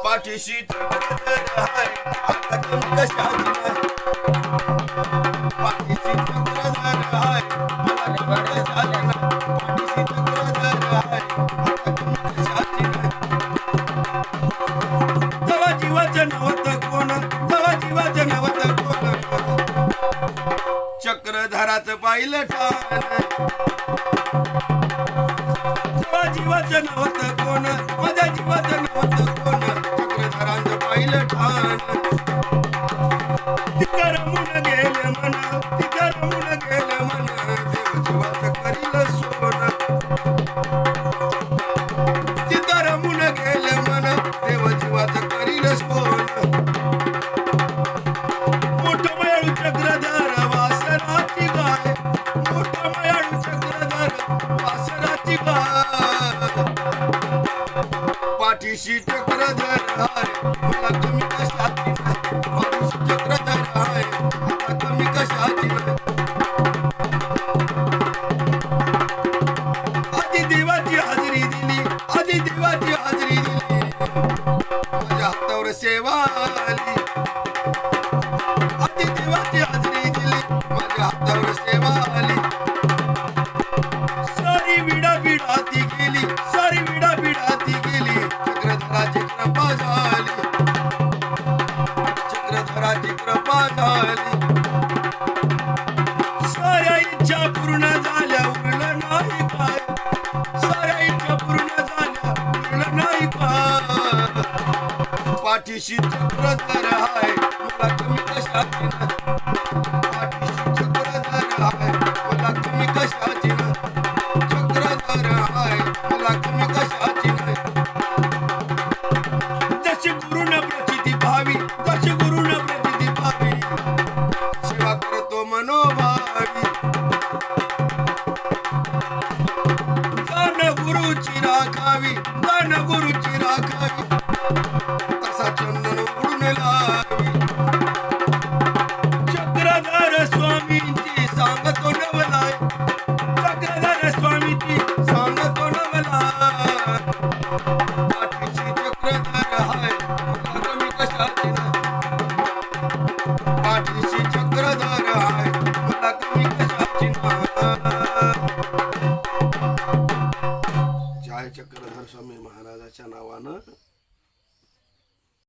पाठीशी चक्रधर हाय आता कमी कशाची नाही पाठीशी चक्रधर हाय मला कमी कशाची नाही पाठीशी चक्रधर हाय आता कमी कशाची नाही तवा जीवाचं नव्हतं कोण तवा जीवाचं नव्हतं कोण चक्रधराचं पाहिलं ठाण तवा जीवाचं नव्हतं कोण माझ्या जीवाचं नव्हतं कोण चक्रधरांचं पाहिलं ठाण तिथं रमून गेलं मन तिथं रमून गेलं मन देव जीवाचं करील सोन तिथं रमून गेलं मन देव जीवाचं करील सोन मोठं मयाळू चक्रधर वासराची गाय मोठं मयाळू चक्रधर वासराची गाय पाठीशी चक्रधर हाय मला कमी कशाची नाही पाठीशी चक्रधर हाय आता कमी कशाची नाही आधी देवाची हाजरी दिली आधी देवाची हाजरी दिली माझ्या हातावर सेवा आली आधी देवाची हाजरी दिली माझ्या हातावर सेवा आली सारी विडा बिडाती गेली सारी विडा बिडाती गेली चक्रधराची कृपा झाली चक्रधराची कृपा झाली साऱ्या इच्छा पूर्ण झाल्या उरलं नाही काय साऱ्या इच्छा पूर्ण झाल्या उरलं नाही काय पाठीशी चक्रधर हाय मला कमी कशाची नाही पाठीशी चक्रधर हाय मला कमी कशाची नाही चक्रधर हाय मला कमी कशाची नाही जशी गुरुन प्रचिती भावी जशी गुरुन प्रचिती भावी सेवा करतो मनोभावी गान गुरुची राखावी गान गुरुची राखावी तसा चंदन उडून लावी चक्रधर स्वामींची सांगतो नवलाय चक्रधर स्वामींची सांगतो नवलाय पाठीशी चक्रधर हाय मला कमी कशाची नाही पाठीशी